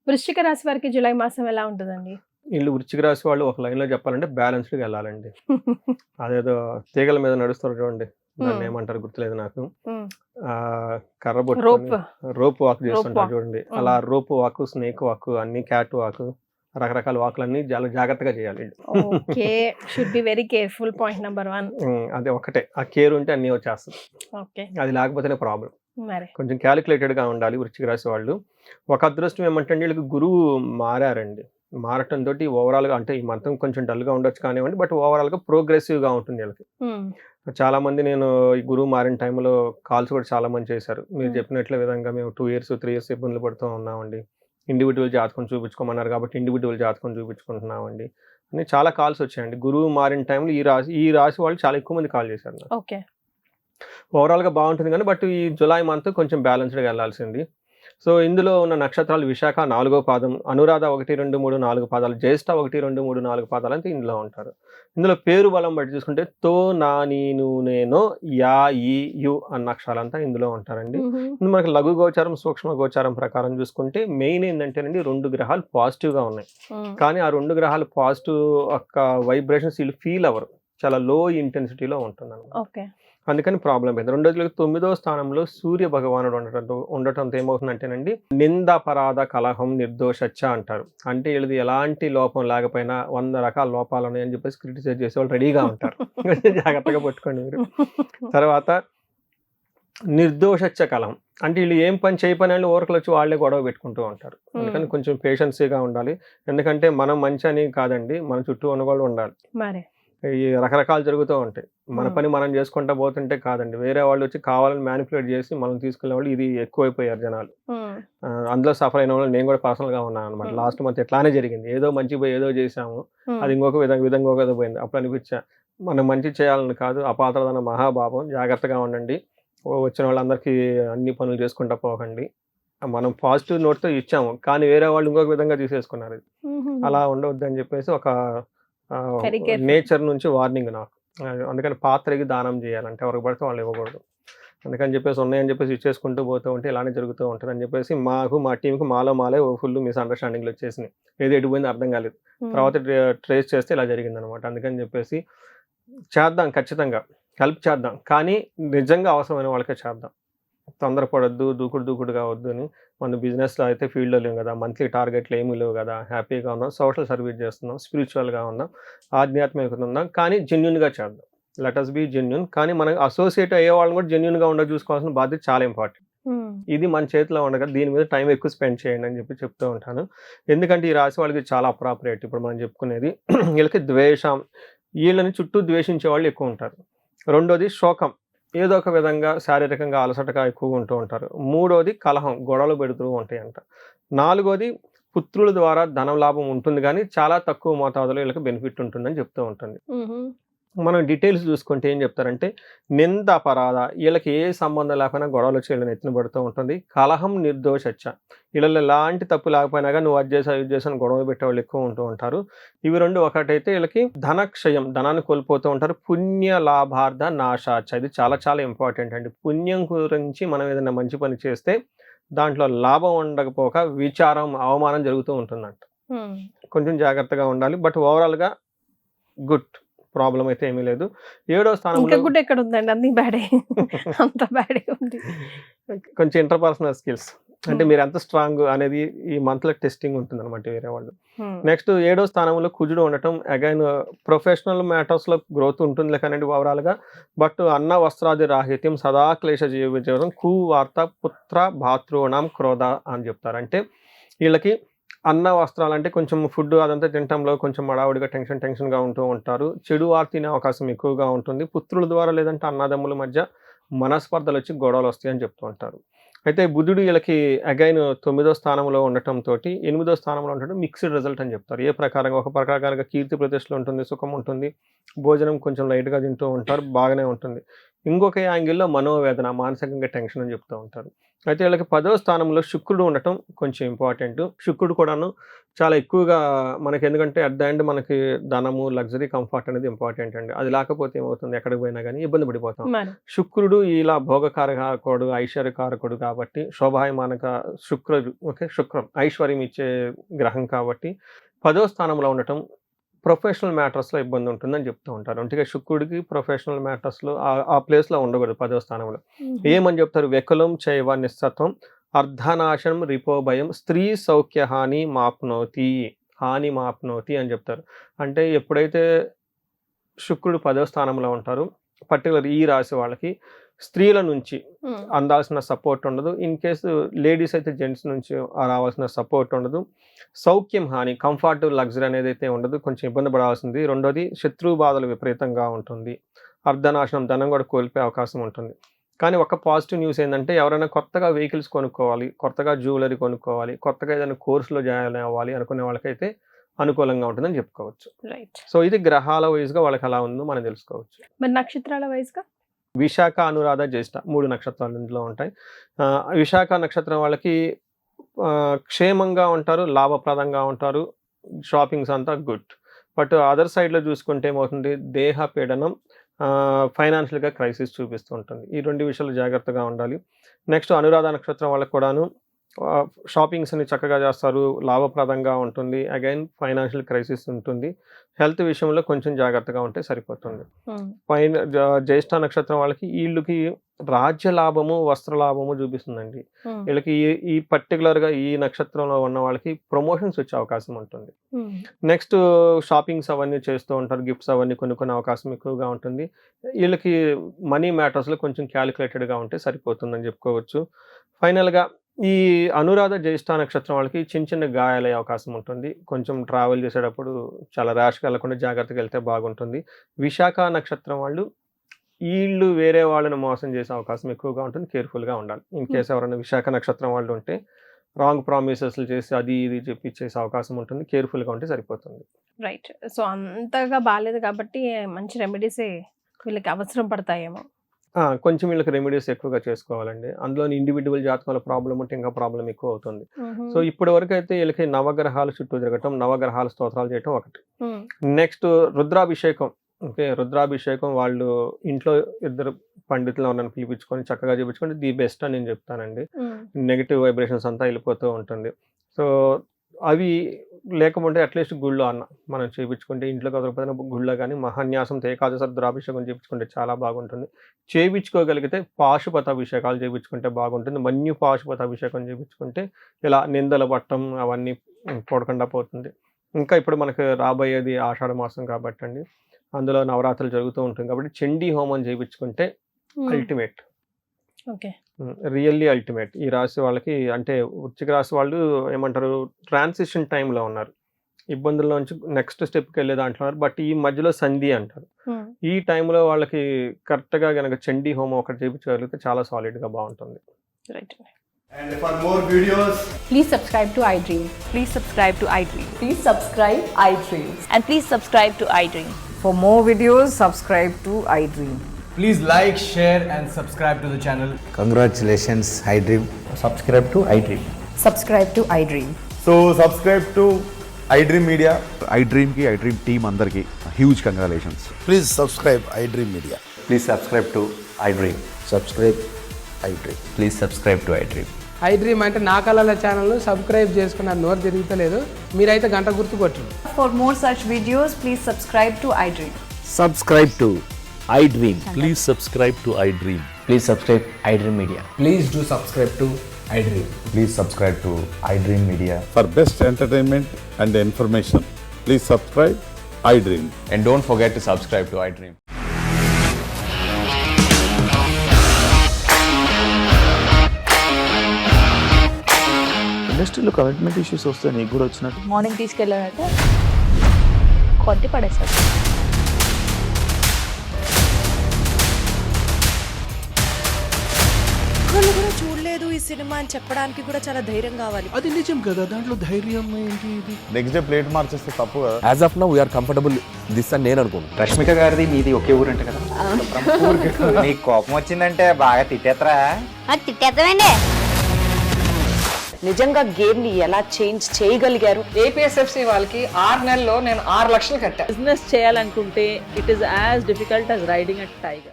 వృశ్చిక రాశి వారికి జూలై మాసం ఎలా ఉంటుందండి? వీళ్ళు వృశ్చిక రాశి వాళ్ళు ఒక లైన్‌లో చెప్పాలంటే బ్యాలెన్స్‌డ్‌గా ఎళ్ళాలండి. అదేదో తీగల మీద నడుస్తారు చూడండి. దాన్ని ఏమంటారో గుర్తులేదు నాకు. కర్ర పట్టుకొని రోప్ వాక్ చేస్తుంటారు చూడండి. అలా రోప్ వాక్, స్నేక్ వాక్, అన్ని క్యాట్ వాక్, రకరకాల వాకులన్నీ చాలా జాగ్రత్తగా చేయాలి. Okay. Should be very careful point number 1. అది ఒకటే. ఆ కేర్ ఉంటే అన్నీ వచ్చేస్తది. ఓకే. అది లేకపోతేనే ప్రాబ్లమ్. మరి కొంచెం క్యాలిక్యులేటెడ్‌గా ఉండాలి వృశ్చిక రాశి వాళ్ళు. ఒక అదృష్టం ఏమంటే అండి వీళ్ళకి గురువు మారారండి. మారటంతోటి ఓవరాల్‌గా అంటే ఈ మంతం కొంచెం డల్‌గా ఉండొచ్చు కానివ్వండి. బట్ ఓవరాల్‌గా ప్రోగ్రెసివ్‌గా ఉంటుంది వీళ్ళకి. చాలామంది నేను ఈ గురువు మారిన టైంలో కాల్స్ కూడా చాలామంది చేశారు. మీరు చెప్పినట్లే విధంగా మేము 2 ఇయర్స్, 3 ఇయర్స్ ఇబ్బందులు పడుతూ ఉన్నామండి. ఇండివిడ్యువల్ జాతకం చూపించుకోమన్నారు కాబట్టి ఇండివిడ్యువల్ జాతకం చూపించుకుంటున్నామండి అని చాలా కాల్స్ వచ్చాయండి. గురువు మారిన టైంలో ఈ రాశి వాళ్ళు చాలా ఎక్కువ మంది కాల్ చేశారు నాకు. ఓకే. ఓవరాల్‌గా బాగుంటుంది కానీ బట్ ఈ జులై మంత్ కొంచెం బ్యాలెన్స్‌డ్‌గా వెళ్ళాల్సింది. సో, ఇందులో ఉన్న నక్షత్రాలు విశాఖ 4వ పాదం, అనురాధ 1, 2, 3, 4 పాదాలు, జ్యేష్ఠ 1, 2, 3, 4 పాదాలు అంటే ఇందులో ఉంటారు. ఇందులో పేరు బలం బట్టి చూసుకుంటే తో, నా, నీ, ను, నేనో, యా, ఈ, యు అన్న అక్షరాలంతా ఇందులో ఉంటారండి. మనకి లఘు గోచారం, సూక్ష్మ గోచారం ప్రకారం చూసుకుంటే మెయిన్ ఏంటంటేనండి 2 గ్రహాలు పాజిటివ్‌గా ఉన్నాయి. కానీ ఆ 2 గ్రహాలు పాజిటివ్ యొక్క వైబ్రేషన్స్ వీళ్ళు ఫీల్ అవ్వరు. చాలా లో ఇంటెన్సిటీలో ఉంటుందన్నమాట. ఓకే. అందుకని ప్రాబ్లం అయింది. రెండోది 9వ స్థానంలో సూర్య భగవానుడు ఉండటంతో ఏమవుతుందంటేనండి నిందాపరాధ కలహం నిర్దోషచ్చ అంటారు. అంటే వీళ్ళది ఎలాంటి లోపం లేకపోయినా 100 రకాల లోపాలు ఉన్నాయని చెప్పేసి క్రిటిసైజ్ చేసేవాళ్ళు రెడీగా ఉంటారు. జాగ్రత్తగా పట్టుకోండి మీరు. తర్వాత నిర్దోషచ్చ కలహం అంటే వీళ్ళు ఏం పని చేయని ఊరకలు వచ్చి వాళ్ళే గొడవ పెట్టుకుంటూ ఉంటారు. అందుకని కొంచెం పేషెన్సీగా ఉండాలి. ఎందుకంటే మనం మంచి అని కాదండి, మన చుట్టూ ఉన్న వాళ్ళు ఉండాలి. మరి ఈ రకరకాలు జరుగుతూ ఉంటాయి. మన పని మనం చేసుకుంటా పోతుంటే కాదండి. వేరే వాళ్ళు వచ్చి కావాలని మ్యానిపులేట్ చేసి మనం తీసుకెళ్ళే వాళ్ళు ఇది ఎక్కువైపోయారు జనాలు. అందులో సఫర్ అయిన వాళ్ళు నేను కూడా పర్సనల్‌గా ఉన్నాను అనమాట. లాస్ట్ మంత్ ఇట్లానే జరిగింది. ఏదో మంచి పోయి ఏదో చేశాము. అది ఇంకొక విధంగా ఒక పోయింది. అప్పుడు అనిపించా మనం మంచి చేయాలని కాదు, అపాత్రదన మహాపాపం. జాగ్రత్తగా ఉండండి. వచ్చిన వాళ్ళందరికీ అన్ని పనులు చేసుకుంటా పోకండి. మనం పాజిటివ్ నోట్‌తో ఇచ్చాము. కానీ వేరే వాళ్ళు ఇంకొక విధంగా తీసేసుకున్నారు. అలా ఉండవద్దని చెప్పేసి ఒక నేచర్ నుంచి వార్నింగ్ నాకు. అందుకని పాత్రకి దానం చేయాలంటే ఎవరికి పడితే వాళ్ళు ఇవ్వకూడదు. అందుకని చెప్పేసి ఉన్నాయని చెప్పేసి ఇచ్చేసుకుంటూ పోతూ ఉంటే ఇలానే జరుగుతూ ఉంటుందని చెప్పేసి మా టీంకి మాలే ఫుల్ మిస్అండర్‌స్టాండింగ్‌లు వచ్చేసినాయి. ఏది ఎటుపోయిందో అర్థం కాలేదు. తర్వాత ట్రేస్ చేస్తే ఇలా జరిగిందనమాట. అందుకని చెప్పేసి చేద్దాం, ఖచ్చితంగా హెల్ప్ చేద్దాం. కానీ నిజంగా అవసరమైన వాళ్ళకే చేద్దాం. తొందరపడొద్దు, దూకుడుగా వద్దు అని. మన బిజినెస్‌లో అయితే ఫీల్డ్‌లో లేము కదా! మంత్లీ టార్గెట్లు ఏమీ లేవు కదా! హ్యాపీగా ఉన్నాం. సోషల్ సర్వీస్ చేస్తున్నాం. స్పిరిచువల్‌గా ఉన్నాం. ఆధ్యాత్మికత ఉందాం. కానీ జెన్యూన్‌గా చేద్దాం. Let us be genuine. కానీ మనం అసోసియేట్ అయ్యే వాళ్ళని కూడా జెన్యూన్‌గా చూసుకోవాల్సిన బాధ్యత చాలా ఇంపార్టెంట్. ఇది మన చేతిలో ఉండగా దీని మీద టైం ఎక్కువ స్పెండ్ చేయండి అని చెప్తూ ఉంటాను. ఎందుకంటే ఈ రాశి వాళ్ళకి చాలా అప్రాప్రియేట్ ఇప్పుడు మనం చెప్పుకునేది. వీళ్ళకి ద్వేషం, వీళ్ళని చుట్టూ ద్వేషించే వాళ్ళు ఎక్కువ ఉంటారు. రెండోది శోకం. ఏదో ఒక విధంగా శారీరకంగా అలసటగా ఎక్కువగా ఉంటూ ఉంటారు. మూడోది కలహం, గొడవలు పెడుతూ ఉంటాయంట. నాలుగోది పుత్రుల ద్వారా ధన లాభం ఉంటుంది కానీ చాలా తక్కువ మోతాదులో వీళ్ళకి బెనిఫిట్ ఉంటుందని చెప్తూ ఉంటుంది. మనం డీటెయిల్స్ చూసుకుంటే ఏం చెప్తారంటే నింద అపరాధ, వీళ్ళకి ఏ సంబంధం లేకపోయినా గొడవలు వచ్చి వీళ్ళని ఎత్తున పడుతూ ఉంటుంది. కలహం నిర్దోషచ్చ, వీళ్ళలో ఎలాంటి తప్పు లేకపోయినా కానీ నువ్వు అది చేసావు గొడవలు పెట్టేవాళ్ళు ఎక్కువ ఉంటూ ఉంటారు. ఇవి రెండు ఒకటైతే వీళ్ళకి ధనక్షయం, ధనాన్ని కోల్పోతూ ఉంటారు. పుణ్య లాభార్థ నాశాచ, ఇది చాలా చాలా ఇంపార్టెంట్ అండి. పుణ్యం గురించి మనం ఏదైనా మంచి పని చేస్తే దాంట్లో లాభం ఉండకపోక విచారం, అవమానం జరుగుతూ ఉంటుందంట. కొంచెం జాగ్రత్తగా ఉండాలి. బట్ ఓవరాల్గా గుడ్, ప్రాబ్లం అయితే ఏమీ లేదు. 7వ స్థానంలో గుడ్ ఎక్కడ ఉందండి, అన్ని బ్యాడే. అంత బ్యాడే ఉంది. కొంచెం ఇంటర్పర్సనల్ స్కిల్స్ అంటే మీరు ఎంత స్ట్రాంగ్ అనేది ఈ మంత్లో టెస్టింగ్ ఉంటుంది అనమాట వేరే వాళ్ళు. నెక్స్ట్ 7వ స్థానంలో కుజుడు ఉండటం అగైన్ ప్రొఫెషనల్ మ్యాటర్స్లో గ్రోత్ ఉంటుంది కానండి ఓవరాల్గా. బట్ అన్న వస్త్రాది రాహిత్యం సదా క్లేశ జీవించడం కువార్త పుత్ర భాతృణం క్రోధ అని చెప్తారు. అంటే వీళ్ళకి అన్న వస్త్రాలు అంటే కొంచెం ఫుడ్ అదంతా తినటంలో కొంచెం హడావుడిగా టెన్షన్గా ఉంటూ ఉంటారు. చెడు వార్త తినే అవకాశం ఎక్కువగా ఉంటుంది. పుత్రుల ద్వారా లేదంటే అన్నదమ్ముల మధ్య మనస్పర్ధలు వచ్చి గొడవలు వస్తాయని చెప్తూ ఉంటారు. అయితే బుధుడు వీళ్ళకి అగైన్ 9వ స్థానంలో ఉండటంతో 8వ స్థానంలో ఉండటం మిక్స్డ్ రిజల్ట్ అని చెప్తారు. ఏ ప్రకారంగా ఒక ప్రకారంగా కీర్తి ప్రతిష్టలు ఉంటుంది, సుఖం ఉంటుంది, భోజనం కొంచెం లైట్గా తింటూ ఉంటారు, బాగానే ఉంటుంది. ఇంకొక యాంగిల్లో మనోవేదన, మానసికంగా టెన్షన్ అని చెప్తూ ఉంటారు. అయితే వీళ్ళకి 10వ స్థానంలో శుక్రుడు ఉండటం కొంచెం ఇంపార్టెంట్. శుక్రుడు కూడాను చాలా ఎక్కువగా మనకి, ఎందుకంటే అట్ ద ఎండ్ మనకి ధనము, లగ్జరీ, కంఫర్ట్ అనేది ఇంపార్టెంట్ అండి. అది లేకపోతే ఏమవుతుంది, ఎక్కడికి పోయినా కానీ ఇబ్బంది పడిపోతాం. మరి శుక్రుడు ఇలా భోగకారకుడు, ఐశ్వర్యకారకుడు కాబట్టి శోభాయమానక శుక్రం ఐశ్వర్యం ఇచ్చే గ్రహం కాబట్టి 10వ స్థానంలో ఉండటం ప్రొఫెషనల్ మ్యాటర్స్‌లో ఇబ్బంది ఉంటుందని చెప్తూ ఉంటారు. అంటే శుక్రుడికి ప్రొఫెషనల్ మ్యాటర్స్‌లో ఆ ప్లేస్‌లో ఉండకూడదు 10వ స్థానంలో. ఏమని చెప్తారు, వెకులం చైవ నిస్సత్వం అర్ధనాశనం రిపోభయం స్త్రీ సౌఖ్యహాని మాప్నోతి, హాని మాప్నోతి అని చెప్తారు. అంటే ఎప్పుడైతే శుక్రుడు 10వ స్థానంలో ఉంటారో పర్టికులర్ ఈ రాశి వాళ్ళకి స్త్రీల నుంచి అందాల్సిన సపోర్ట్ ఉండదు. ఇన్ కేసు లేడీస్ అయితే జెంట్స్ నుంచి రావాల్సిన సపోర్ట్ ఉండదు. సౌఖ్యం హాని, కంఫర్ట్, లగ్జరీ అనేది అయితే ఉండదు. కొంచెం ఇబ్బంది పడాల్సింది. రెండోది శత్రు బాధలు విపరీతంగా ఉంటుంది. అర్ధనాశనం, ధనం కూడా కోల్పోయే అవకాశం ఉంటుంది. కానీ ఒక పాజిటివ్ న్యూస్ ఏంటంటే, ఎవరైనా కొత్తగా వెహికల్స్ కొనుక్కోవాలి, కొత్తగా జ్యువెలరీ కొనుక్కోవాలి, కొత్తగా ఏదైనా కోర్సులో జాయిన్ అవ్వాలి అనుకునే వాళ్ళకైతే అనుకూలంగా ఉంటుందని చెప్పుకోవచ్చు. రైట్. సో ఇది గ్రహాల వైజ్గా వాళ్ళకి ఎలా ఉందో మనం తెలుసుకోవచ్చు. మరి నక్షత్రాల వైజ్గా విశాఖ, అనురాధ, జ్యేష్ఠ 3 నక్షత్రాలు ఇందులో ఉంటాయి. విశాఖ నక్షత్రం వాళ్ళకి క్షేమంగా ఉంటారు, లాభప్రదంగా ఉంటారు, షాపింగ్స్ అంతా గుడ్. బట్ అదర్ సైడ్లో చూసుకుంటే ఏమవుతుంది, దేహ పీడనం, ఫైనాన్షియల్గా క్రైసిస్ చూపిస్తూ ఉంటుంది. ఈ 2 విషయాలు జాగ్రత్తగా ఉండాలి. నెక్స్ట్ అనురాధ నక్షత్రం వాళ్ళకి కూడాను షాపింగ్స్ని చక్కగా చేస్తారు, లాభప్రదంగా ఉంటుంది, అగైన్ ఫైనాన్షియల్ క్రైసిస్ ఉంటుంది. హెల్త్ విషయంలో కొంచెం జాగ్రత్తగా ఉంటే సరిపోతుంది. జ్యేష్ఠ నక్షత్రం వాళ్ళకి వీళ్ళకి రాజ్య లాభము, వస్త్ర లాభము చూపిస్తుందండి. వీళ్ళకి ఈ పర్టికులర్గా ఈ నక్షత్రంలో ఉన్న వాళ్ళకి ప్రమోషన్స్ వచ్చే అవకాశం ఉంటుంది. నెక్స్ట్ షాపింగ్స్ అవన్నీ చేస్తూ ఉంటారు, గిఫ్ట్స్ అవన్నీ కొనుక్కునే అవకాశం ఎక్కువగా ఉంటుంది. వీళ్ళకి మనీ మ్యాటర్స్లో కొంచెం క్యాలిక్యులేటెడ్గా ఉంటే సరిపోతుందని చెప్పుకోవచ్చు. ఫైనల్గా ఈ అనురాధ, జ్యేష్ఠ నక్షత్రం వాళ్ళకి చిన్న చిన్న గాయాలయ్యే అవకాశం ఉంటుంది. కొంచెం ట్రావెల్ చేసేటప్పుడు చాలా ర్యాష్గా వెళ్ళకుండా జాగ్రత్తగా వెళ్తే బాగుంటుంది. విశాఖ నక్షత్రం వాళ్ళు వీళ్ళు వేరే వాళ్ళని మోసం చేసే అవకాశం ఎక్కువగా ఉంటుంది. కేర్ఫుల్గా ఉండాలి. ఇన్ కేసు ఎవరైనా విశాఖ నక్షత్రం వాళ్ళు ఉంటే రాంగ్ ప్రామిసెస్లు చేసి అది ఇది చెప్పి చేసే అవకాశం ఉంటుంది. కేర్ఫుల్గా ఉంటే సరిపోతుంది. రైట్. సో అంతగా బాగాలేదు కాబట్టి మంచి రెమెడీసే వీళ్ళకి అవసరం పడతాయేమో. కొంచెం వీళ్ళకి రెమెడీస్ ఎక్కువగా చేసుకోవాలండి. అందులోని ఇండివిజువల్ జాతకాల ప్రాబ్లం ఉంటే ఇంకా ప్రాబ్లం ఎక్కువ అవుతుంది. సో ఇప్పటి వరకు అయితే వీళ్ళకి నవగ్రహాల చుట్టూ తిరగటం, నవగ్రహాల స్తోత్రాలు చేయటం ఒకటి. నెక్స్ట్ రుద్రాభిషేకం. రుద్రాభిషేకం వాళ్ళు ఇంట్లో 2 పండితులు ఎవరైనా పిలిపించుకొని చక్కగా చేయించుకుంటే ది బెస్ట్ అని నేను చెప్తానండి. నెగిటివ్ వైబ్రేషన్స్ అంతా వెళ్ళిపోతూ ఉంటుంది. సో అవి లేకపోతే అట్లీస్ట్ గుళ్ళో మనం చేయించుకుంటే, ఇంట్లో కుదరకపోతే గుళ్ళో కానీ మహాన్యాసంతో ఏకాదశ రుద్రాభిషేకం చేయించుకుంటే చాలా బాగుంటుంది. చేయించుకోగలిగితే పాశుపత అభిషేకాలు చేయించుకుంటే బాగుంటుంది. మన్యు పాశుపత అభిషేకం చేయించుకుంటే ఇలా నిందలు పట్టడం అవన్నీ పడకుండా పోతుంది. ఇంకా ఇప్పుడు మనకు రాబోయేది ఆషాఢ మాసం కాబట్టి అండి, అందులో నవరాత్రులు జరుగుతూ ఉంటుంది కాబట్టి చండీ హోమం చేయించుకుంటే అల్టిమేట్. ఓకే. Really ultimate. ఈ రాశి వాళ్ళకి, అంటే వృశ్చిక రాశి వాళ్ళు ఏమంటారు, ట్రాన్సిషన్ టైంలో ఉన్నారు. ఇబ్బందుల్లోంచి నెక్స్ట్ స్టెప్కి వెళ్ళే దాంట్లో ఉన్నారు. బట్ ఈ మధ్యలో సంధి అంటారు. ఈ టైంలో వాళ్ళకి కరెక్ట్గా కనుక చండీ హోమం ఒకటి చేయించగలిగితే చాలా సాలిడ్గా బాగుంటుంది. Right. And for more videos, Please subscribe to iDream. Please subscribe to iDream. Please subscribe iDream. And please subscribe to iDream. For more videos, subscribe to iDream. please like, share and subscribe to the channel. Congratulations, iDream. Subscribe to iDream. Subscribe to iDream. So subscribe to iDream Media. iDream ki iDream team andarki huge congratulations. Please subscribe iDream Media. Please subscribe to iDream. Subscribe iDream. Please subscribe to iDream. iDream అంటే నా కళల channel subscribe చేసుకున్న నోరు తిరుగుతలేదు. మీరైతే గంట గుర్తు కొట్టండి. For more such videos, please subscribe to iDream. Subscribe to iDream. Please subscribe to iDream. Please subscribe iDream Media. Please do subscribe to iDream. Please subscribe to iDream Media. For best entertainment and information, please subscribe iDream. And don't forget to subscribe to iDream. ఇండస్ట్రీలో commitment issues వస్తే నీకు కూడా వచ్చినట్టు morning తీసుకెళ్ళాలంటే కొద్ది పడేసాడు. వాళ్ళు కూడా చూడలేదు ఈ సినిమా అని చెప్పడానికి కూడా చాలా ధైర్యం కావాలి. అది నిజం కదా, దాంట్లో ధైర్యం ఏంటి? ఇది నెక్స్ట్ డే ప్లేట్ మార్చేస్తే తప్పు కదా. As of now we're comfortable this అని నేను అనుకుంటున్నాను. రష్మిక గారిది మీది ఒకే ఊరు అంటే కదా. నీకు కోపం వచ్చిందంటే బాగా తిట్టేత్తరా? తిట్టేద్దామండి. నిజంగా గేమ్ ని ఎలా చేంజ్ చేయగలిగారు? ఏపీఎస్ఎఫ్సి వాళ్ళకి 6 నెలల్లో నేను 6 లక్షలు కట్టా. బిజినెస్ చేయాలనుకుంటే it is as difficult as riding a tiger.